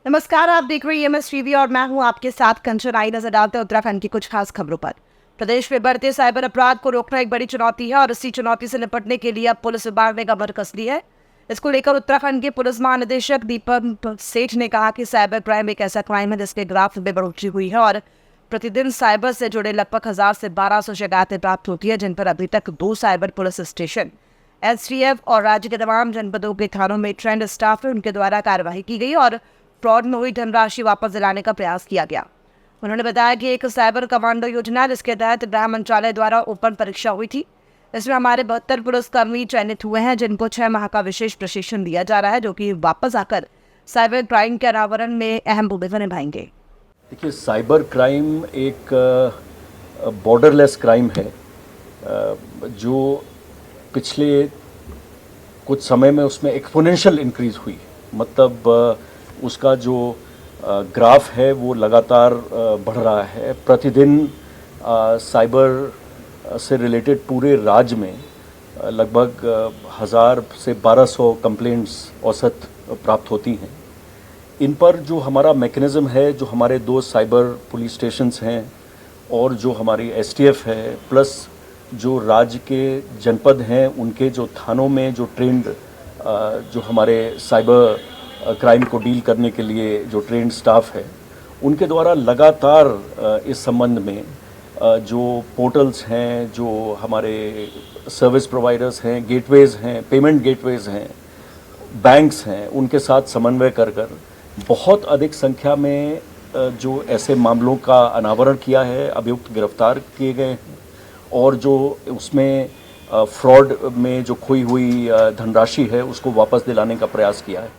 नमस्कार, आप देख रहे हैं एमएस टीवी और मैं हूं आपके साथ कंचन। आई नजर डालते हैं उत्तराखंड की कुछ खास खबरों पर। प्रदेश में बढ़ते साइबर अपराध को रोकना एक बड़ी चुनौती है और इसी चुनौती से निपटने के लिए अब पुलिस विभाग ने कमर कस ली है। इसको लेकर उत्तराखंड के पुलिस महानिदेशक दीपक सेठ ने कहा कि साइबर क्राइम एक ऐसा क्राइम है जिसके ग्राफ में बढ़ोतरी हुई है और प्रतिदिन साइबर से जुड़े लगभग 1000 से 1200 शिकायतें प्राप्त होती है, जिन पर अभी तक 2 साइबर पुलिस स्टेशन, एसटीएफ और राज्य के तमाम जनपदों के थानों में ट्रेंड स्टाफ है, उनके द्वारा कार्यवाही की गई और फ्रॉड में हुई धनराशि वापस दिलाने का प्रयास किया गया। उन्होंने बताया कि एक साइबर कमांडो योजना जिसके तहत गृह मंत्रालय द्वारा ओपन परीक्षा हुई थी, इसमें हमारे 72 पुलिसकर्मी चयनित हुए हैं, जिनको 6 माह का विशेष प्रशिक्षण दिया जा रहा है, जो कि वापस आकर साइबर क्राइम के अनावरण में अहम भूमिका निभाएंगे। देखिए, साइबर क्राइम एक बॉर्डरलेस क्राइम है जो पिछले कुछ समय में उसमें एक्सपोनेंशियल इंक्रीज हुई। मतलब उसका जो ग्राफ है वो लगातार बढ़ रहा है। प्रतिदिन साइबर से रिलेटेड पूरे राज्य में लगभग 1000 से 1200 कंप्लेंट्स औसत प्राप्त होती हैं। इन पर जो हमारा मैकेनिज़्म है, जो हमारे 2 साइबर पुलिस स्टेशंस हैं और जो हमारी एसटीएफ है, प्लस जो राज्य के जनपद हैं उनके जो थानों में जो ट्रेंड जो हमारे साइबर क्राइम को डील करने के लिए जो ट्रेंड स्टाफ है, उनके द्वारा लगातार इस संबंध में जो पोर्टल्स हैं, जो हमारे सर्विस प्रोवाइडर्स हैं, गेटवेज़ हैं, पेमेंट गेटवेज़ हैं, बैंक्स हैं, उनके साथ समन्वय कर बहुत अधिक संख्या में जो ऐसे मामलों का अनावरण किया है, अभियुक्त गिरफ्तार किए गए हैं और जो उसमें फ्रॉड में जो खोई हुई धनराशि है उसको वापस दिलाने का प्रयास किया है।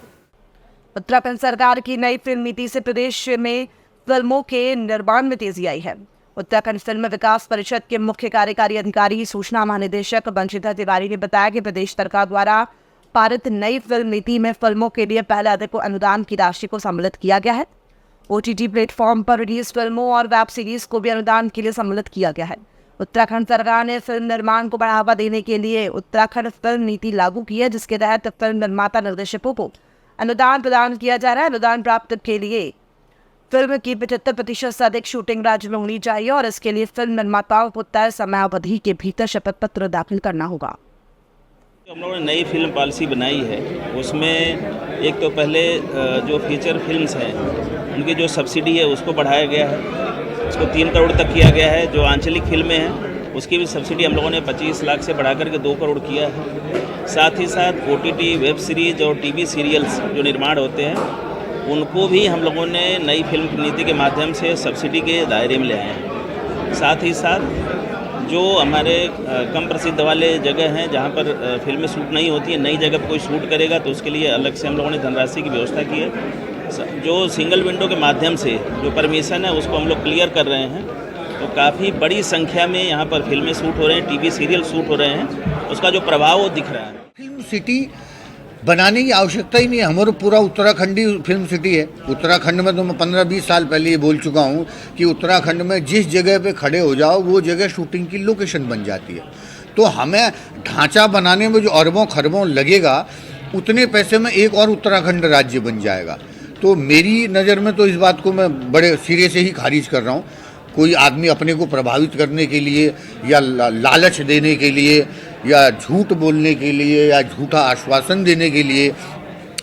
उत्तराखंड सरकार की नई फिल्म नीति से प्रदेश में फिल्मों के निर्माण में तेजी आई है। उत्तराखंड फिल्म विकास परिषद के मुख्य कार्यकारी अधिकारी सूचना महानिदेशक बंशीधर तिवारी ने बताया कि प्रदेश सरकार द्वारा पारित नई फिल्म नीति में फिल्मों के लिए पहले अधिक अनुदान की राशि को सम्मिलित किया गया है। ओटीटी प्लेटफॉर्म पर रिलीज फिल्मों और वेब सीरीज को भी अनुदान के लिए सम्मिलित किया गया है। उत्तराखंड सरकार ने फिल्म निर्माण को बढ़ावा देने के लिए उत्तराखंड फिल्म नीति लागू की है, जिसके तहत फिल्म निर्माता निर्देशकों को अनुदान प्रदान किया जा रहा है। अनुदान प्राप्त के लिए फिल्म की 75% से अधिक शूटिंग राज्य में होनी चाहिए और इसके लिए फिल्म निर्माताओं को तय समयावधि के भीतर शपथ पत्र दाखिल करना होगा। हम लोगों ने नई फिल्म पॉलिसी बनाई है, उसमें एक तो पहले जो फीचर फिल्म्स हैं उनकी जो सब्सिडी है उसको बढ़ाया गया है, उसको 3 करोड़ तक किया गया है। जो आंचलिक फिल्में हैं उसकी भी सब्सिडी हम लोगों ने 25 लाख से बढ़ा करके 2 करोड़ किया है। साथ ही साथ ओटीटी वेब सीरीज और टीवी सीरियल्स जो निर्माण होते हैं उनको भी हम लोगों ने नई फिल्म नीति के माध्यम से सब्सिडी के दायरे में ले आए हैं। साथ ही साथ जो हमारे कम प्रसिद्ध वाले जगह हैं जहाँ पर फिल्में शूट नहीं होती हैं, नई जगह पर कोई शूट करेगा तो उसके लिए अलग से हम लोगों ने धनराशि की व्यवस्था की है। जो सिंगल विंडो के माध्यम से जो परमिशन है उसको हम लोग क्लियर कर रहे हैं, तो काफ़ी बड़ी संख्या में यहाँ पर फिल्में शूट हो रहे हैं, टीवी सीरियल शूट हो रहे हैं, उसका जो प्रभाव वो दिख रहा है। फिल्म सिटी बनाने की आवश्यकता ही नहीं है। हमारा पूरा उत्तराखंडी फिल्म सिटी है। उत्तराखंड में तो मैं 15-20 साल पहले ये बोल चुका हूँ कि उत्तराखंड में जिस जगह पे खड़े हो जाओ वो जगह शूटिंग की लोकेशन बन जाती है। तो हमें ढांचा बनाने में जो अरबों खरबों लगेगा उतने पैसे में एक और उत्तराखंड राज्य बन जाएगा। तो मेरी नज़र में तो इस बात को मैं बड़े सिरे से ही खारिज कर रहा हूँ। कोई आदमी अपने को प्रभावित करने के लिए या लालच देने के लिए या झूठ बोलने के लिए या झूठा आश्वासन देने के लिए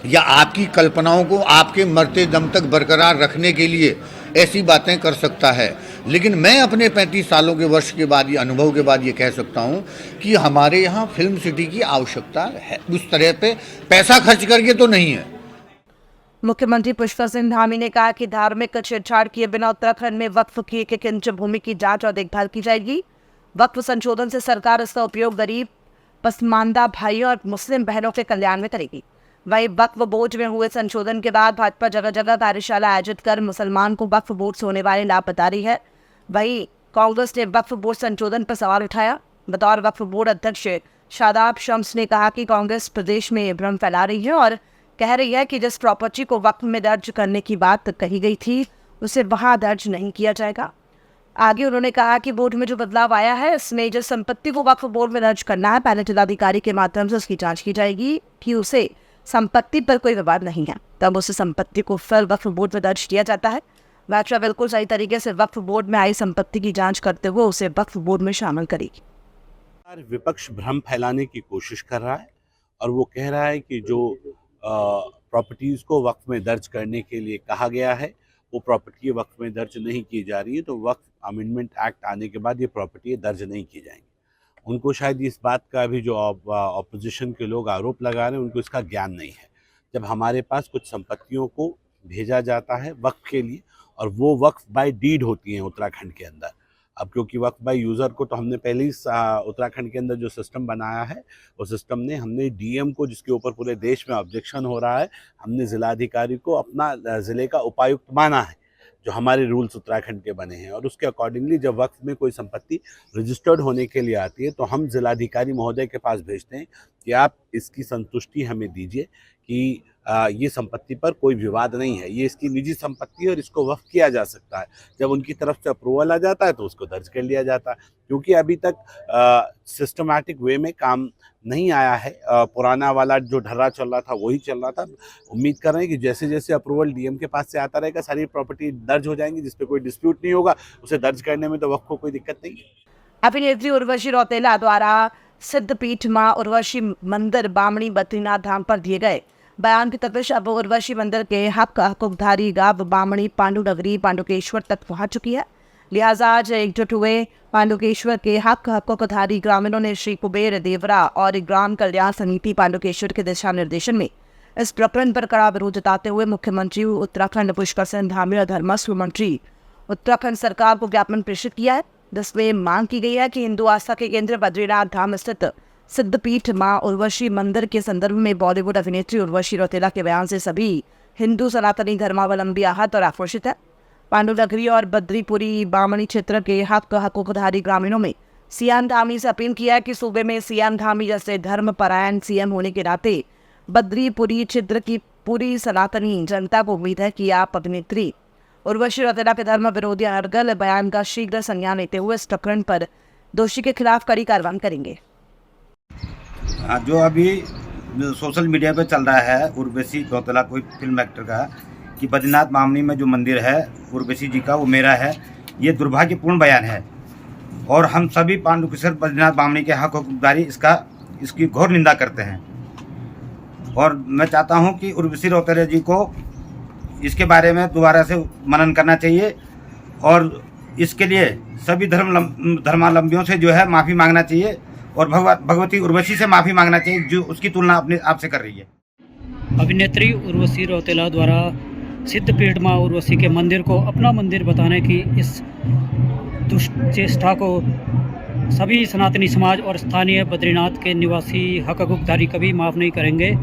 या आपकी कल्पनाओं को आपके मरते दम तक बरकरार रखने के लिए ऐसी बातें कर सकता है। लेकिन मैं अपने 35 सालों के वर्ष के बाद, ये अनुभव के बाद ये कह सकता हूँ कि हमारे यहाँ फिल्म सिटी की आवश्यकता है। उस तरह पे पैसा खर्च करके तो नहीं है। मुख्यमंत्री पुष्कर सिंह धामी ने कहा कि धार्मिक छेड़छाड़ किए बिना उत्तराखंड में वक्फ की एक इंच भूमि की जांच और देखभाल की जाएगी। वक्फ संशोधन से सरकार इसका उपयोग गरीब, पसमानदा भाइयों और मुस्लिम बहनों के कल्याण में करेगी। वहीं वक्फ बोर्ड में हुए संशोधन के बाद भाजपा जगह जगह कार्यशाला आयोजित कर मुसलमान को वक्फ बोर्ड से होने वाले लाभ बता रही है। वहीं कांग्रेस ने वक्फ बोर्ड संशोधन पर सवाल उठाया। बतौर वक्फ बोर्ड अध्यक्ष शादाब शम्स ने कहा कि कांग्रेस प्रदेश में भ्रम फैला रही है और कह रही है कि जिस प्रॉपर्टी को वक्फ में दर्ज करने की बात कही गई थी उसे वहां दर्ज नहीं किया जाएगा। आगे उन्होंने कहा कि बोर्ड में जो बदलाव आया है इसमें जिस संपत्ति को वक्फ बोर्ड में दर्ज करना है, पहले जिलाधिकारी के माध्यम से उसकी जांच की जाएगी कि उसे संपत्ति पर कोई विवाद नहीं है, तब उस संपत्ति को फिर वक्फ बोर्ड में दर्ज किया जाता है। वाट्रा बिल्कुल सही तरीके से वक्फ बोर्ड में आई संपत्ति की जांच करते हुए उसे वक्फ बोर्ड में शामिल करेगी। विपक्ष भ्रम फैलाने की कोशिश कर रहा है और वो कह रहा है कि जो प्रॉपर्टीज़ को वक्फ में दर्ज करने के लिए कहा गया है वो प्रॉपर्टी वक्फ में दर्ज नहीं की जा रही है, तो वक्फ अमेंडमेंट एक्ट आने के बाद ये प्रॉपर्टी दर्ज नहीं की जाएंगी। उनको शायद इस बात का भी जो ऑपोजिशन के लोग आरोप लगा रहे हैं उनको इसका ज्ञान नहीं है। जब हमारे पास कुछ संपत्तियों को भेजा जाता है वक्फ के लिए और वो वक्फ बाय डीड होती हैं उत्तराखंड के अंदर, अब क्योंकि वक्फ बाय यूज़र को तो हमने पहले ही उत्तराखंड के अंदर जो सिस्टम बनाया है उस सिस्टम ने हमने डीएम को, जिसके ऊपर पूरे देश में ऑब्जेक्शन हो रहा है, हमने ज़िलाधिकारी को अपना ज़िले का उपायुक्त माना है, जो हमारे रूल्स उत्तराखंड के बने हैं। और उसके अकॉर्डिंगली जब वक्फ में कोई संपत्ति रजिस्टर्ड होने के लिए आती है तो हम ज़िलाधिकारी महोदय के पास भेजते हैं कि आप इसकी संतुष्टि हमें दीजिए कि ये संपत्ति पर कोई विवाद नहीं है, ये इसकी निजी संपत्ति है और इसको वक्फ किया जा सकता है। जब उनकी तरफ से अप्रूवल आ जाता है तो उसको दर्ज कर लिया जाता है, क्योंकि अभी तक सिस्टमैटिक वे में काम नहीं आया है। पुराना वाला जो ढर्रा चल रहा था वही चल रहा था। उम्मीद कर रहे हैं कि जैसे जैसे अप्रूवल डीएम के पास से आता रहेगा सारी प्रॉपर्टी दर्ज हो जाएंगी, जिस पे कोई डिस्प्यूट नहीं होगा, उसे दर्ज करने में तो वक्फ को कोई दिक्कत नहीं है। अभिनेत्री उर्वशी रौतेला द्वारा सिद्धपीठ मां उर्वशी मंदिर बामणी बद्रीनाथ धाम पर दिए गए बयान की तपिश अब उर्वशी मंदिर के हकदारी गांव बामणी पांडुनगरी पांडुकेश्वर तक पहुंच चुकी है। लिहाजा आज एकजुट हुए पांडुकेश्वर के हकदारी ग्रामीणों ने श्री कुबेर देवरा और ग्राम कल्याण समिति पांडुकेश्वर के दिशा निर्देशन में इस प्रकरण पर कड़ा विरोध जताते हुए मुख्यमंत्री उत्तराखंड पुष्कर सिंह धामी और धर्मस्व मंत्री उत्तराखंड सरकार को ज्ञापन प्रेषित किया है, जिसमें मांग की गई है कि हिंदू आस्था के केंद्र बद्रीनाथ धाम स्थित सिद्धपीठ मां उर्वशी मंदिर के संदर्भ में बॉलीवुड अभिनेत्री उर्वशी रौतेला के बयान से सभी हिंदू सनातनी धर्मावलंबी आहत और आक्रोशित है। पांडुनगरी और बद्रीपुरी बामणी क्षेत्र के हकदारी ग्रामीणों में सीएम धामी से अपील किया है कि सूबे में सीएम धामी जैसे धर्मपरायण सीएम होने के नाते बद्रीपुरी क्षेत्र की पूरी सनातनी जनता को उम्मीद है कि आप अभिनेत्री उर्वशी रौतेला के धर्म विरोधी अनर्गल बयान का शीघ्र संज्ञान लेते हुए इस प्रकरण पर दोषी के खिलाफ कड़ी कार्रवाई करेंगे। जो अभी सोशल मीडिया पे चल रहा है उर्वशी रौतेला कोई फिल्म एक्टर का कि बद्रीनाथ बामणी में जो मंदिर है उर्वशी जी का वो मेरा है, ये दुर्भाग्यपूर्ण बयान है और हम सभी पांडुकेश्वर बद्रीनाथ बामणी के हकदारी इसकी घोर निंदा करते हैं। और मैं चाहता हूं कि उर्वशी रौतेला जी को इसके बारे में दोबारा से मनन करना चाहिए और इसके लिए सभी धर्मावलंबियों से जो है माफ़ी मांगना चाहिए और भगवती उर्वशी से माफ़ी मांगना चाहिए जो उसकी तुलना अपने आप से कर रही है। अभिनेत्री उर्वशी रौतेला द्वारा सिद्धपीठ मां उर्वशी के मंदिर को अपना मंदिर बताने की इस दुष्ट चेष्टा को सभी सनातनी समाज और स्थानीय बद्रीनाथ के निवासी हकदारी कभी माफ़ नहीं करेंगे।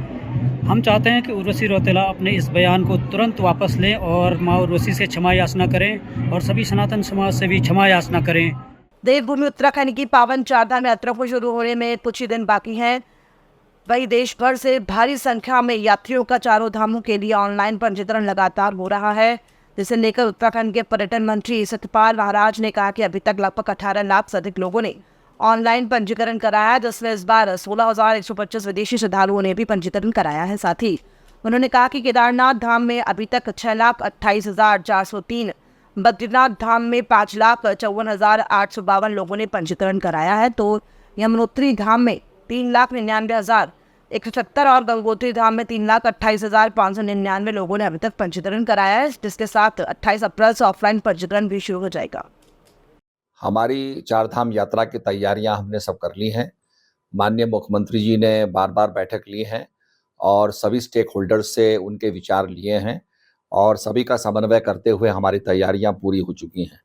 हम चाहते हैं कि उर्वशी रौतेला अपने इस बयान को तुरंत वापस लें और मां उर्वशी से क्षमा याचना करें और सभी सनातन समाज से भी क्षमा याचना करें। देवभूमि उत्तराखंड की पावन चारधाम यात्रा को शुरू होने में कुछ ही दिन बाकी हैं। वहीं देश भर से भारी संख्या में यात्रियों का चारों धामों के लिए ऑनलाइन पंजीकरण लगातार हो रहा है, जिसे लेकर उत्तराखंड के पर्यटन मंत्री सतपाल महाराज ने कहा कि अभी तक लगभग 18 लाख से अधिक लोगों ने ऑनलाइन पंजीकरण कराया है, जिसमें इस बार 16,125 विदेशी श्रद्धालुओं ने भी पंजीकरण कराया है। साथ ही उन्होंने कहा कि केदारनाथ धाम में अभी तक 6,28,403, बद्रीनाथ धाम में 5,54,852 लोगों ने पंजीकरण कराया है, तो यमुनोत्री धाम में 3,99,170 और गंगोत्री धाम में 3,28,599 लोगों ने अभी तक पंजीकरण कराया है, जिसके साथ 28 अप्रैल से ऑफलाइन पंजीकरण भी शुरू हो जाएगा। हमारी चारधाम यात्रा की तैयारियां हमने सब कर ली हैं। माननीय मुख्यमंत्री जी ने बार बार बैठक ली है और सभी स्टेक होल्डर्स से उनके विचार लिए हैं और सभी का समन्वय करते हुए हमारी तैयारियां पूरी हो चुकी हैं।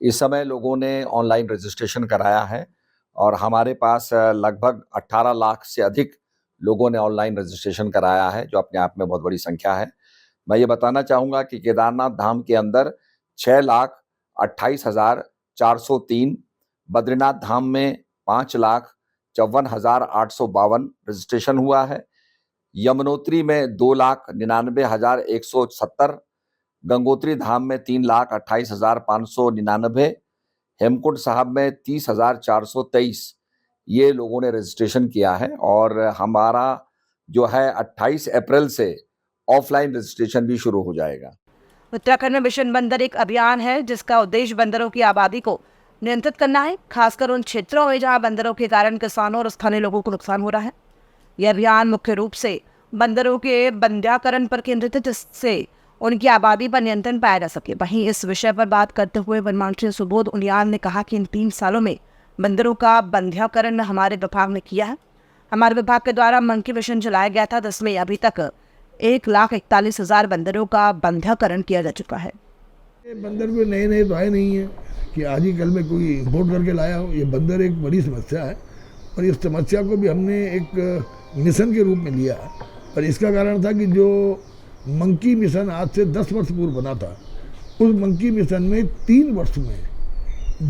इस समय लोगों ने ऑनलाइन रजिस्ट्रेशन कराया है और हमारे पास लगभग 18 लाख से अधिक लोगों ने ऑनलाइन रजिस्ट्रेशन कराया है, जो अपने आप में बहुत बड़ी संख्या है। मैं ये बताना चाहूँगा कि केदारनाथ धाम के अंदर 6,28,403, बद्रीनाथ धाम में 5,54,852 रजिस्ट्रेशन हुआ है, यमुनोत्री में 2,99,170, गंगोत्री धाम में 3,28,599, हेमकुंड साहब में 30,423 ये लोगों ने रजिस्ट्रेशन किया है। और हमारा जो है 28 अप्रैल से ऑफलाइन रजिस्ट्रेशन भी शुरू हो जाएगा। उत्तराखंड में मिशन बंदर एक अभियान है जिसका उद्देश्य बंदरों की आबादी को नियंत्रित करना है, खासकर उन क्षेत्रों में जहां बंदरों के कारण किसानों और स्थानीय लोगों को नुकसान हो रहा है। यह अभियान मुख्य रूप से बंदरों के बंध्याकरण पर केंद्रित है, जिससे उनकी आबादी पर नियंत्रण पाया जा सके। वहीं इस विषय पर बात करते हुए वन मंत्री सुबोध उनियाल ने कहा कि इन 3 सालों में बंदरों का बंध्याकरण हमारे विभाग ने किया है। हमारे विभाग के द्वारा मंकी मिशन चलाया गया था, जिसमें अभी तक 1,41,000 बंदरों का बंध्याकरण किया जा चुका है। ये बंदर कोई नए तो आए नहीं है कि आज ही कल में कोई इम्पोर्ट करके लाया हो। ये बंदर एक बड़ी समस्या है और इस समस्या को भी हमने एक मिशन के रूप में लिया। और इसका कारण था कि जो मंकी मिशन आज से 10 वर्ष पूर्व बना था, उस मंकी मिशन में 3 वर्ष में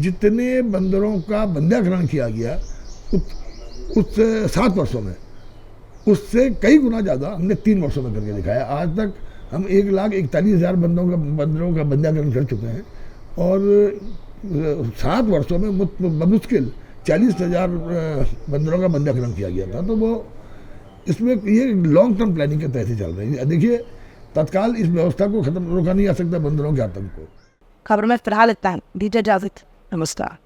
जितने बंदरों का बंध्याकरण किया गया उस 7 वर्षों में उससे कई गुना ज़्यादा हमने 3 वर्षों में करके दिखाया। आज तक हम 1,41,000 बंदरों का बंध्याकरण कर चुके हैं और 7 वर्षों में मुश्किल 40,000 बंदरों का बंध्याकरण किया गया था। तो वो इसमें ये लॉन्ग टर्म प्लानिंग के तहत ही चल रही है। देखिए, तत्काल इस व्यवस्था को खत्म रोका नहीं जा सकता बंदरों के आतंक को। खबरों में फिलहाल इतना। दीजिए इजाजत, नमस्कार।